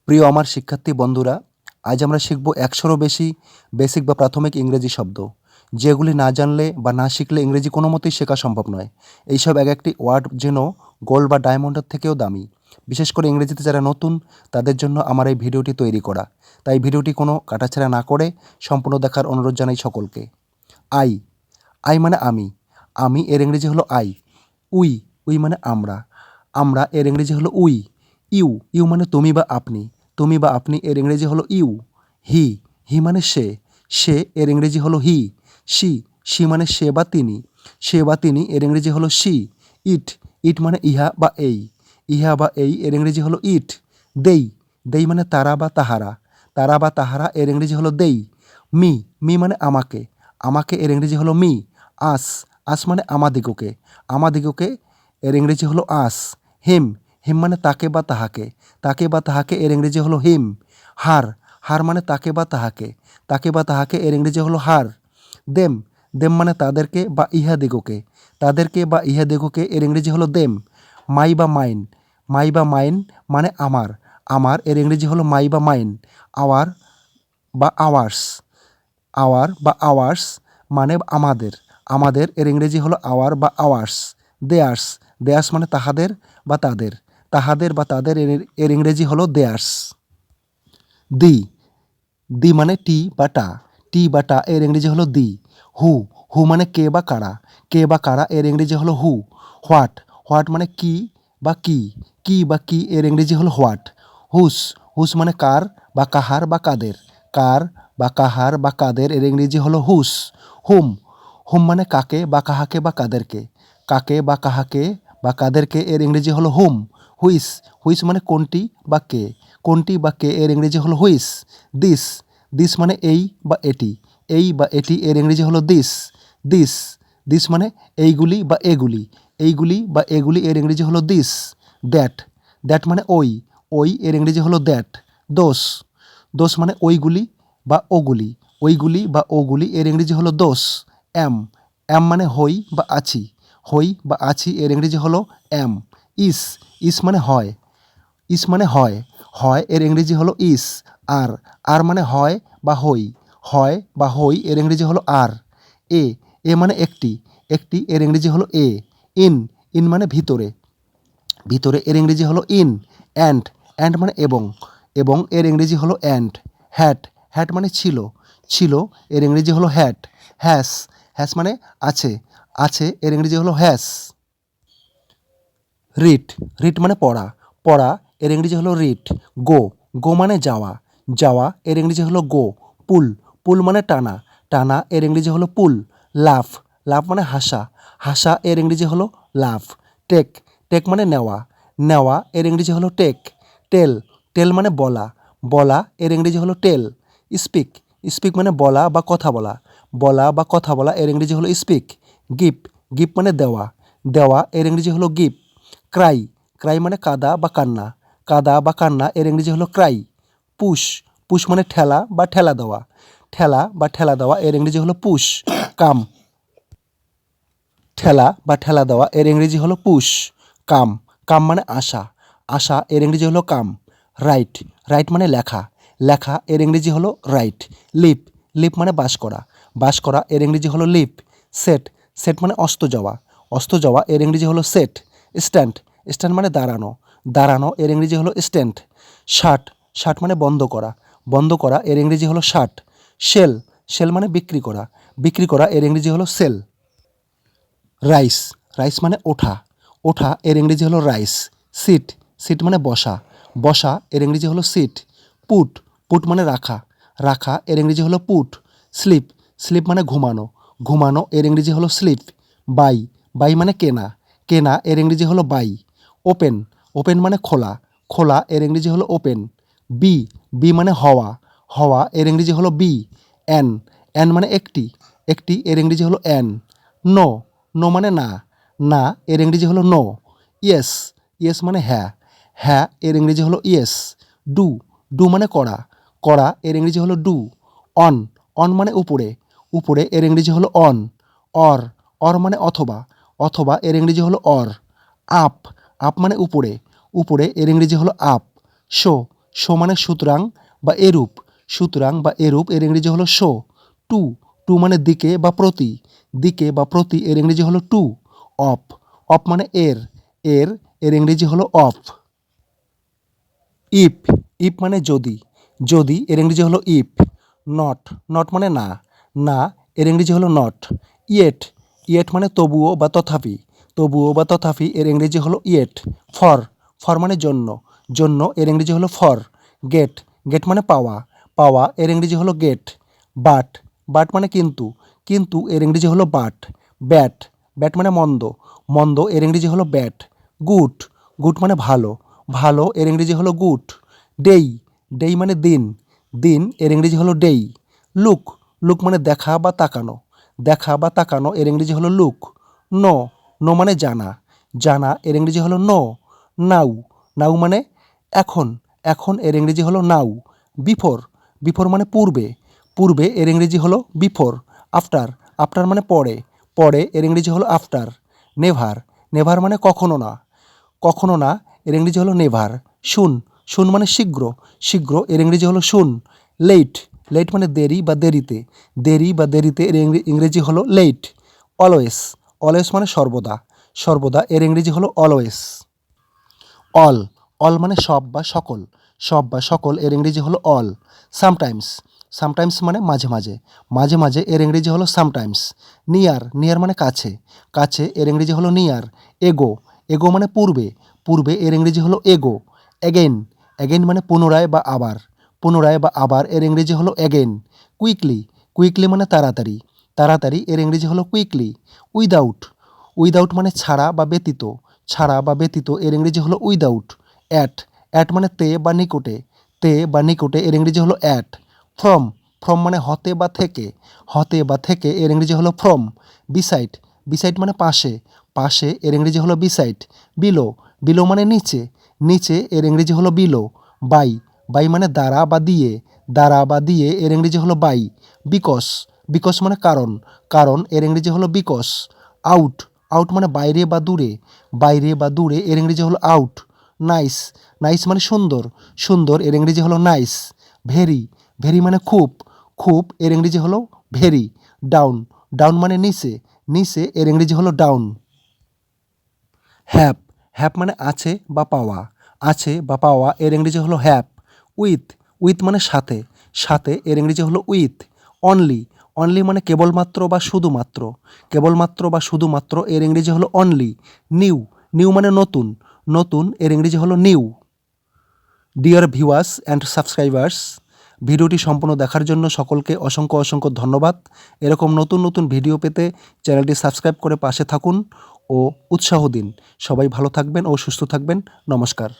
প্রিয় আমার শিক্ষার্থী বন্ধুরা, আজ আমরা শিখব ১০০রও বেশি বেসিক বা প্রাথমিক ইংরেজি শব্দ, যেগুলি না জানলে বা না শিখলে ইংরেজি কোনো মতেই শেখা সম্ভব নয়। এইসব এক একটি ওয়ার্ড যেন গোল্ড বা ডায়মন্ডের থেকেও দামি। বিশেষ করে ইংরেজিতে যারা নতুন, তাদের জন্য আমার এই ভিডিওটি তৈরি করা। তাই ভিডিওটি কোনো কাটাছেঁড়া না করে সম্পূর্ণ দেখার অনুরোধ জানাই সকলকে। আই, আই মানে আমি। আমি এর ইংরেজি হলো আই। উই, উই মানে আমরা। আমরা এর ইংরেজি হলো উই। ইউ, ইউ মানে তুমি বা আপনি। তুমি বা আপনি এর ইংরেজি হলো ইউ। হি, হি মানে সে। সে এর ইংরেজি হলো হি। সি, সি মানে সে বা তিনি। সে বা তিনি এর ইংরেজি হলো সি। ইট, ইট মানে ইহা বা এই। ইহা বা এই এর ইংরেজি হলো ইট। দেই, দেই মানে তারা বা তাহারা। তারা বা তাহারা এর ইংরেজি হলো দেই। মি, মি মানে আমাকে। আমাকে এর ইংরেজি হলো মি। আস, আস মানে আমাদিগকে। আমাদিগকে এর ইংরেজি হলো আস। হিম, হিম মানে তাকে বা তাহাকে। তাকে বা তাহাকে এর ইংরেজি হলো হিম। হার, হার মানে তাকে বা তাহাকে। তাকে বা তাহাকে এর ইংরেজি হলো হার। দেম, দেম মানে তাদেরকে বা ইহাদিগকে। তাদেরকে বা ইহাদিগকে এর ইংরেজি হলো দেম। মাই বা মাইন, মাই বা মাইন মানে আমার। আমার এর ইংরেজি হলো মাই বা মাইন। আওয়ার বা আওয়ার্স, আওয়ার বা আওয়ার্স মানে আমাদের। আমাদের এর ইংরেজি হলো আওয়ার বা আওয়ার্স। দেয়ার্স, দেয়ার্স মানে তাহাদের বা তাদের। তাহাদের বা তাদের এর ইংরেজি হলো দেয়ার্স। দি, দি মানে টি বা টা। টি বা টা এর ইংরেজি হলো দি। হু, হু মানে কে বা কারা। কে বা কারা এর ইংরেজি হলো হু। হোয়াট, হোয়াট মানে কি বা কি। কি বা কি এর ইংরেজি হলো হোয়াট। হুস, হুস মানে কার বা কাহার বা কাদের। কার বা কাহার বা কাদের এর ইংরেজি হলো হুস। হুম, হুম মানে কাকে বা কাহাকে বা কাদেরকে। কাকে বা কাহাকে বা কাদেরকে এর ইংরেজি হলো হুম। হুইস, হুইস মানে কোনটি বা কে। কোনটি বা কে এর ইংরেজি হলো হুইস। দিস, দিস মানে এই বা এটি। এই বা এটি এর ইংরেজি হলো দিস। দিস, দিস মানে এইগুলি বা এগুলি। এইগুলি বা এগুলি এর ইংরেজি হলো দিস। দ্যাট, দ্যাট মানে ওই। ওই এর ইংরেজি হলো দ্যাট। দোষ, দোষ মানে ওইগুলি বা ওগুলি। ওইগুলি বা ওগুলি এর ইংরেজি হলো দোষ। অ্যাম, অ্যাম মানে হই বা আছি। হই বা আছি এর ইংরেজি হলো অ্যাম। ইস, ইস মানে হয়। ইস মানে হয়। হয় এর ইংরেজি হলো ইস। আর, আর মানে হয় বা হই। হয় বা হই এর ইংরেজি হলো আর। এ, এ মানে একটি। একটি এর ইংরেজি হলো এ। ইন, ইন মানে ভিতরে। ভিতরে এর ইংরেজি হলো ইন। অ্যান্ড, অ্যান্ড মানে এবং। এবং এর ইংরেজি হলো অ্যান্ড। হ্যাট, হ্যাট মানে ছিল। ছিল এর ইংরেজি হলো হ্যাট। হ্যাস, হ্যাস মানে আছে। আছে এর ইংরেজি হলো হ্যাস। রিট, রিট মানে পড়া। পড়া এর ইংরেজি হলো রিট। গো, গো মানে যাওয়া। যাওয়া এর ইংরেজি হলো গো। পুল, পুল মানে টানা। টানা এর ইংরেজি হলো পুল। লাফ, লাফ মানে হাসা। হাসা এর ইংরেজি হলো লাফ। টেক, টেক মানে নেওয়া। নেওয়া এর ইংরেজি হলো টেক। টেল, টেল মানে বলা। বলা এর ইংরেজি হলো টেল। স্পিক, স্পিক মানে বলা বা কথা বলা। বলা বা কথা বলা এর ইংরেজি হলো স্পিক। গিফট, গিফট মানে দেওয়া। দেওয়া এর ইংরেজি হলো গিফট। ক্রাই, ক্রাই মানে কাঁদা বা কান্না। কাঁদা বা কান্না এর ইংরেজি হলো ক্রাই। পুশ, পুশ মানে ঠেলা বা ঠেলা দেওয়া। ঠেলা বা ঠেলা দেওয়া এর ইংরেজি হলো পুশ। কাম, ঠেলা বা ঠেলা দেওয়া এর ইংরেজি হলো পুশ। কাম, কাম মানে আশা। আশা এর ইংরেজি হলো কাম। রাইট, রাইট মানে লেখা। লেখা এর ইংরেজি হলো রাইট। লিপ, লিপ মানে বাস করা। বাস করা এর ইংরেজি হলো লিপ। সেট, সেট মানে অস্ত যাওয়া। অস্ত যাওয়া এর ইংরেজি হলো সেট। স্ট্যান্ড, স্ট্যান্ড মানে দাঁড়ানো। দাঁড়ানো এর ইংরেজি হলো স্ট্যান্ড। শার্ট, শার্ট মানে বন্ধ করা। বন্ধ করা এর ইংরেজি হলো শার্ট। সেল, সেল মানে বিক্রি করা। বিক্রি করা এর ইংরেজি হলো সেল। রাইস, রাইস মানে ওঠা। ওঠা এর ইংরেজি হলো রাইস। সিট, সিট মানে বসা। বসা এর ইংরেজি হলো সিট। পুট, পুট মানে রাখা। রাখা এর ইংরেজি হলো পুট। স্লিপ, স্লিপ মানে ঘুমানো। ঘুমানো এর ইংরেজি হলো স্লিপ। বাই, বাই মানে কেনা। কেনা এর ইংরেজি হলো বাই। ওপেন, ওপেন মানে খোলা। খোলা এর ইংরেজি হলো ওপেন। বি, বি মানে হওয়া। হওয়া এর ইংরেজি হলো বি। অ্যান, অ্যান মানে একটি। একটি এর ইংরেজি হলো অ্যান। নো, নো মানে না। না এর ইংরেজি হলো নো। ইয়েস, ইয়েস মানে হ্যাঁ। হ্যাঁ এর ইংরেজি হলো ইয়েস। ডু, ডু মানে করা। করা এর ইংরেজি হলো ডু। অন, অন মানে উপরে। উপরে এর ইংরেজি হলো অন। অর, অর মানে অথবা। অথবা এর ইংরেজি হলো অর। আপ, আপ মানে উপরে। উপরে এর ইংরেজি হলো আপ। শো, শো মানে সুতরাং বা এরূপ, সুতরাং বা এরূপ এর ইংরেজি হলো শো। টু, টু মানে দিকে বা প্রতি, দিকে বা প্রতি এর ইংরেজি হলো টু। অফ, অফ মানে এর, এর এর ইংরেজি হলো অফ। ইফ, ইফ মানে যদি, যদি এর ইংরেজি হলো ইফ। নট, নট মানে না, না এর ইংরেজি হলো নট। ইয়েট, ইয়েট মানে তবুও বা তথাপি, তবুও বা তথাপি এর ইংরেজি হলো ইয়েট। ফর, ফর মানে জন্য, জন্য এর ইংরেজি হলো ফর। গেট, গেট মানে পাওয়া, পাওয়া এর ইংরেজি হলো গেট। বাট, বাট মানে কিন্তু, কিন্তু এর ইংরেজি হলো বাট। ব্যাট, ব্যাট মানে মন্দ, মন্দ এর ইংরেজি হলো ব্যাট। গুড, গুড মানে ভালো, ভালো এর ইংরেজি হলো গুড। ডেই, ডেই মানে দিন, দিন এর ইংরেজি হলো ডেই। লুক, লুক মানে দেখা বা তাকানো, দেখা বা তাকানো এর ইংরেজি হলো লুক। নো, নো মানে জানা, জানা এর ইংরেজি হলো নো। নাও, নাও মানে এখন, এখন এর ইংরেজি হলো নাও। বিফোর, বিফোর মানে পূর্বে, পূর্বে এর ইংরেজি হলো বিফোর। আফটার, আফটার মানে পরে, পরে এর ইংরেজি হলো আফটার। নেভার, নেভার মানে কখনো না, কখনো না এর ইংরেজি হলো নেভার। শুন, শুন মানে শীঘ্র, শীঘ্র এর ইংরেজি হলো শুন। লেট, লেট মানে দেরি বা দেরিতে, দেরি বা দেরিতে এর ইংরেজি হলো লেট। অলওয়েজ, অলওয়েজ মানে সর্বদা, সর্বদা এর ইংরেজি হলো অলওয়েজ। অল, অল মানে সব বা সকল, সব বা সকল এর ইংরেজি হলো অল। সামটাইমস, সামটাইমস মানে মাঝে মাঝে, মাঝে মাঝে এর ইংরেজি হলো সামটাইমস। নিয়ার, নিয়ার মানে কাছে, কাছে এর ইংরেজি হলো নিয়ার। এগো, এগো মানে পূর্বে, পূর্বে এর ইংরেজি হলো এগো। অ্যাগেন, অ্যাগেন মানে পুনরায় বা আবার, পুনরায় বা আবার এর ইংরেজি হলো অ্যাগেন। কুইকলি, কুইকলি মানে তাড়াতাড়ি, তাড়াতাড়ি এর ইংরেজি হলো কুইকলি। উইদাউট, উইদাউট মানে ছাড়া বা ব্যতীত, ছাড়া বা ব্যতীত এর ইংরেজি হলো উইদাউট। অ্যাট, অ্যাট মানে তে বা নিকটে, তে বা নিকটে এর ইংরেজি হলো অ্যাট। ফ্রম, ফ্রম মানে হতে বা থেকে, হতে বা থেকে এর ইংরেজি হলো ফ্রম। বিসাইড, বিসাইড মানে পাশে, পাশে এর ইংরেজি হলো বিসাইড। বিলো, বিলো মানে নিচে, নিচে এর ইংরেজি হলো বিলো। বাই, বাই মানে দ্বারা বা দিয়ে, দ্বারা বা দিয়ে এর ইংরেজি হলো বাই। বিকজ, বিকজ মানে কারণ, কারণ এর ইংরেজি হলো বিকজ। আউট, আউট মানে বাইরে বা দূরে, বাইরে বা দূরে এর ইংরেজি হলো আউট। নাইস, নাইস মানে সুন্দর, সুন্দর এর ইংরেজি হলো নাইস। ভেরি, ভেরি মানে খুব, খুব এর ইংরেজি হলো ভেরি। ডাউন, ডাউন মানে নিচে, নিচে এর ইংরেজি হলো ডাউন। হ্যাপ, হ্যাপ মানে আছে বা পাওয়া, আছে বা পাওয়া এর ইংরেজি হলো হ্যাপ। উইথ, উইথ মানে সাথে, সাথে এর ইংরেজি হলো উইথ। অনলি, অনলি মানে কেবলমাত্র বা শুধুমাত্র, কেবলমাত্র বা শুধুমাত্র এর ইংরেজি হলো অনলি। নিউ, নিউ মানে নতুন, নতুন এর ইংরেজি হলো new. Dear viewers and subscribers, ভিডিওটি সম্পূর্ণ দেখার জন্য সকলকে অসংখ্য অসংখ্য ধন্যবাদ। এরকম নতুন নতুন ভিডিও পেতে চ্যানেলটি সাবস্ক্রাইব করে পাশে থাকুন ও উৎসাহ দিন। সবাই ভালো থাকবেন ও সুস্থ থাকবেন। নমস্কার।